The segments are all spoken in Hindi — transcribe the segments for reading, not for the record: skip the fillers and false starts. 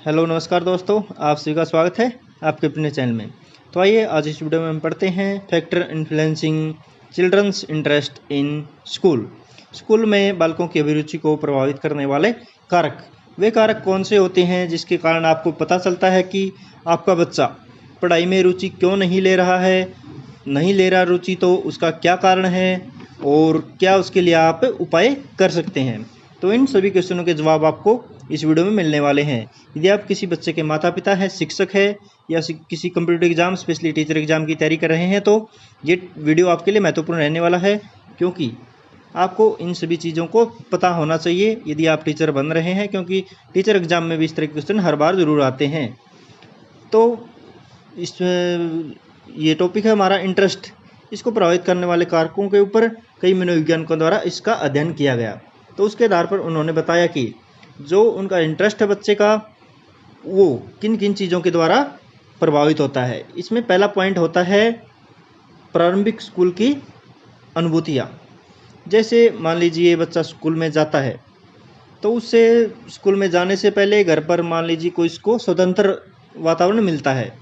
हेलो नमस्कार दोस्तों, आप सभी का स्वागत है आपके अपने चैनल में। तो आइए आज इस वीडियो में हम पढ़ते हैं factor influencing childrens interest in school. School में बालकों की अभिरुचि को प्रभावित करने वाले कारक, वे कारक कौन से होते हैं जिसके कारण आपको पता चलता है कि आपका बच्चा पढ़ाई में रुचि क्यों नहीं ले रहा है, नहीं ले रहा रुचि तो उसका क्या कारण है और क्या उसके लिए आप उपाय कर सकते हैं। तो इन सभी क्वेश्चनों के जवाब आपको इस वीडियो में मिलने वाले हैं। यदि आप किसी बच्चे के माता पिता हैं, शिक्षक है या किसी computer exam specially teacher exam की तैयारी कर रहे हैं तो ये वीडियो आपके लिए महत्वपूर्ण रहने वाला है, क्योंकि आपको इन सभी चीज़ों को पता होना चाहिए यदि आप टीचर बन रहे हैं, क्योंकि टीचर एग्जाम में भी इस तरह के क्वेश्चन हर बार ज़रूर आते हैं। तो इस ये टॉपिक है हमारा इंटरेस्ट। इसको प्रभावित करने वाले कारकों के ऊपर कई मनोवैज्ञानिकों द्वारा इसका अध्ययन किया गया। तो उसके आधार पर उन्होंने बताया कि जो उनका इंटरेस्ट है बच्चे का, वो किन किन चीज़ों के द्वारा प्रभावित होता है। इसमें पहला पॉइंट होता है प्रारंभिक स्कूल की अनुभूतियाँ। जैसे मान लीजिए बच्चा स्कूल में जाता है तो उससे स्कूल में जाने से पहले घर पर मान लीजिए कोई इसको स्वतंत्र वातावरण मिलता है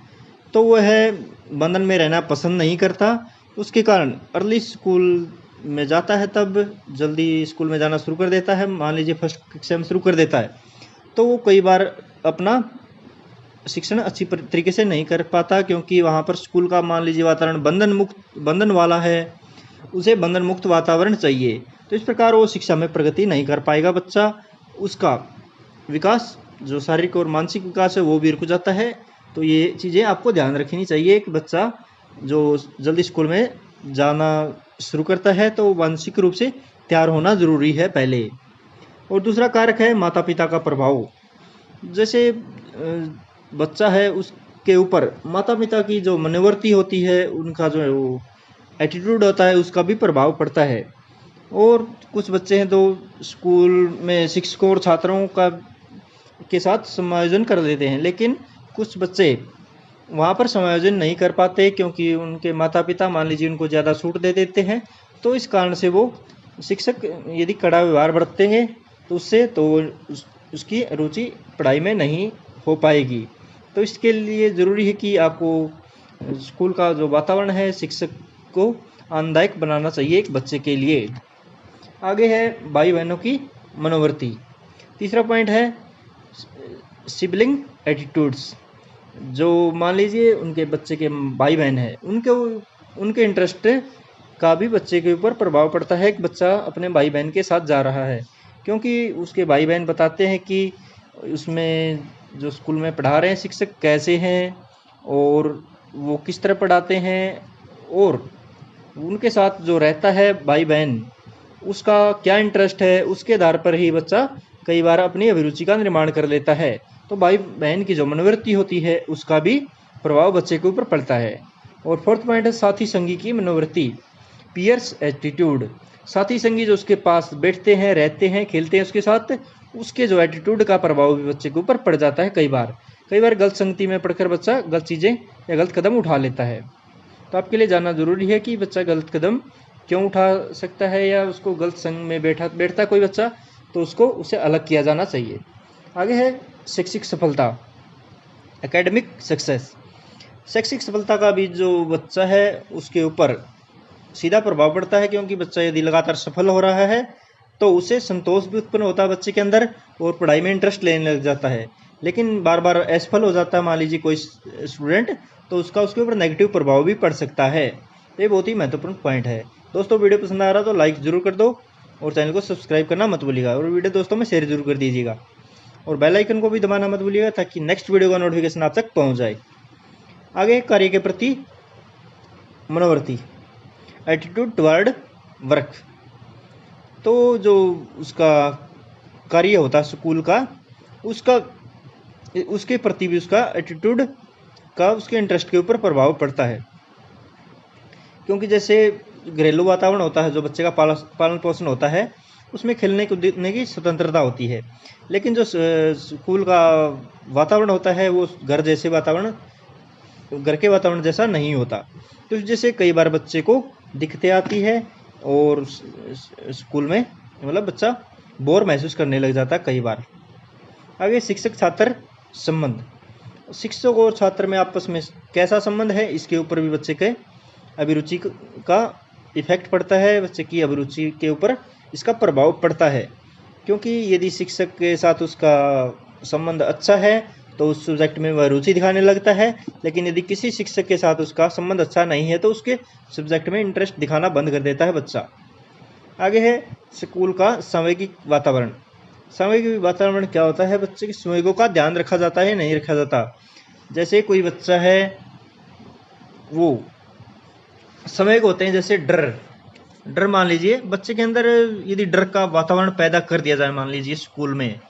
तो वह बंधन में रहना पसंद नहीं करता। उसके कारण अर्ली स्कूल में जाता है, तब जल्दी स्कूल में जाना शुरू कर देता है। मान लीजिए फर्स्ट कक्षा में शुरू कर देता है तो वो कई बार अपना शिक्षण अच्छी तरीके से नहीं कर पाता, क्योंकि वहाँ पर स्कूल का मान लीजिए वातावरण बंधन वाला है, उसे बंधन मुक्त वातावरण चाहिए। तो इस प्रकार वो शिक्षा में प्रगति नहीं कर पाएगा बच्चा। उसका विकास, जो शारीरिक और मानसिक विकास है, वो भी रुक जाता है। तो ये चीज़ें आपको ध्यान रखनी चाहिए कि बच्चा जो जल्दी स्कूल में जाना शुरू करता है तो मानसिक रूप से तैयार होना ज़रूरी है पहले। और दूसरा कारक है माता पिता का प्रभाव। जैसे बच्चा है उसके ऊपर माता पिता की जो मनोवृत्ति होती है, उनका जो वो एटीट्यूड होता है, उसका भी प्रभाव पड़ता है। और कुछ बच्चे हैं तो स्कूल में शिक्षकों और छात्रों के साथ समायोजन कर देते हैं, लेकिन कुछ बच्चे वहाँ पर समायोजन नहीं कर पाते क्योंकि उनके माता पिता मान लीजिए उनको ज़्यादा छूट दे देते हैं। तो इस कारण से वो शिक्षक यदि कड़ा व्यवहार बरतेंगे तो उससे उसकी रुचि पढ़ाई में नहीं हो पाएगी। तो इसके लिए ज़रूरी है कि आपको स्कूल का जो वातावरण है शिक्षक को आनंददायक बनाना चाहिए एक बच्चे के लिए। आगे है भाई बहनों की मनोवृत्ति। तीसरा पॉइंट है सिबलिंग एटीट्यूड्स। जो मान लीजिए उनके बच्चे के भाई बहन हैं, उनके इंटरेस्ट का भी बच्चे के ऊपर प्रभाव पड़ता है कि बच्चा अपने भाई बहन के साथ जा रहा है, क्योंकि उसके भाई बहन बताते हैं कि उसमें जो स्कूल में पढ़ा रहे हैं शिक्षक कैसे हैं और वो किस तरह पढ़ाते हैं, और उनके साथ जो रहता है भाई बहन उसका क्या इंटरेस्ट है, उसके आधार पर ही बच्चा कई बार अपनी अभिरुचि का निर्माण कर लेता है। तो भाई बहन की जो मनोवृत्ति होती है उसका भी प्रभाव बच्चे के ऊपर पड़ता है। और फोर्थ पॉइंट है साथी संगी की मनोवृत्ति, पियर्स एटीट्यूड। साथी संगी जो उसके पास बैठते हैं, रहते हैं, खेलते हैं उसके साथ, उसके जो एटीट्यूड का प्रभाव भी बच्चे के ऊपर पड़ जाता है। कई बार गलत संगति में पढ़कर बच्चा गलत चीज़ें या गलत कदम उठा लेता है। तो आपके लिए जानना ज़रूरी है कि बच्चा गलत कदम क्यों उठा सकता है, या उसको गलत संग में बैठता कोई बच्चा तो उसे अलग किया जाना चाहिए। आगे है शैक्षिक सफलता, एकेडमिक सक्सेस। शैक्षिक सफलता का भी जो बच्चा है उसके ऊपर सीधा प्रभाव पड़ता है, क्योंकि बच्चा यदि लगातार सफल हो रहा है तो उसे संतोष भी उत्पन्न होता है बच्चे के अंदर और पढ़ाई में इंटरेस्ट लेने लग जाता है। लेकिन बार बार असफल हो जाता है मान लीजिए कोई स्टूडेंट, तो उसके ऊपर नेगेटिव प्रभाव भी पड़ सकता है। तो ये बहुत ही महत्वपूर्ण पॉइंट है। दोस्तों वीडियो पसंद आ रहा तो लाइक ज़रूर कर दो और चैनल को सब्सक्राइब करना मत भूलिएगा, और वीडियो दोस्तों में शेयर जरूर कर दीजिएगा, और बेल आइकन को भी दबाना मत भूलिएगा ताकि नेक्स्ट वीडियो का नोटिफिकेशन आप तक पहुंच जाए। आगे कार्य के प्रति मनोवृत्ति, एटीट्यूड टुवर्ड वर्क। तो जो उसका कार्य होता है स्कूल का, उसके प्रति भी उसका एटीट्यूड का उसके इंटरेस्ट के ऊपर प्रभाव पड़ता है, क्योंकि जैसे घरेलू वातावरण होता है, जो बच्चे का पालन पोषण होता है, उसमें खेलने कूदने की स्वतंत्रता होती है। लेकिन जो स्कूल का वातावरण होता है वो घर के वातावरण जैसा नहीं होता। तो इस जैसे कई बार बच्चे को दिक्कतें आती है और स्कूल में मतलब बच्चा बोर महसूस करने लग जाता है कई बार। आगे शिक्षक छात्र संबंध। शिक्षक और छात्र में आपस में कैसा संबंध है, इसके ऊपर भी बच्चे के अभिरुचि का इफेक्ट पड़ता है, बच्चे की अभिरुचि के ऊपर इसका प्रभाव पड़ता है। क्योंकि यदि शिक्षक के साथ उसका संबंध अच्छा है तो उस सब्जेक्ट में वह रुचि दिखाने लगता है, लेकिन यदि किसी शिक्षक के साथ उसका संबंध अच्छा नहीं है तो उसके सब्जेक्ट में इंटरेस्ट दिखाना बंद कर देता है बच्चा। आगे है स्कूल का सामूहिक वातावरण। सामूहिक वातावरण क्या होता है, बच्चे की संवेगों का ध्यान रखा जाता है नहीं रखा जाता। जैसे कोई बच्चा है, वो संवेग होते हैं, जैसे डर मान लीजिए बच्चे के अंदर यदि डर का वातावरण पैदा कर दिया जाए मान लीजिए स्कूल में,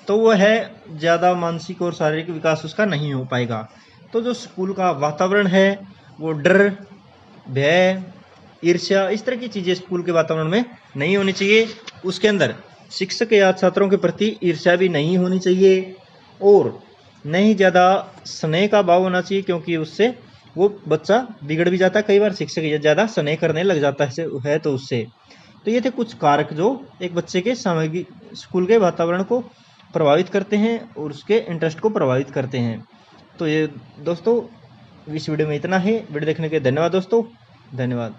तो वो है ज़्यादा मानसिक और शारीरिक विकास उसका नहीं हो पाएगा। तो जो स्कूल का वातावरण है वो डर, भय, ईर्ष्या, इस तरह की चीज़ें स्कूल के वातावरण में नहीं होनी चाहिए। उसके अंदर शिक्षक या छात्रों के प्रति ईर्ष्या भी नहीं होनी चाहिए और नहीं ज़्यादा स्नेह का भाव होना चाहिए, क्योंकि उससे वो बच्चा बिगड़ भी जाता है। कई बार शिक्षक ज़्यादा स्नेह करने लग जाता है तो उससे। तो ये थे कुछ कारक जो एक बच्चे के सामूहिक स्कूल के वातावरण को प्रभावित करते हैं और उसके इंटरेस्ट को प्रभावित करते हैं। तो ये दोस्तों इस वीडियो में इतना ही। वीडियो देखने के धन्यवाद दोस्तों, धन्यवाद।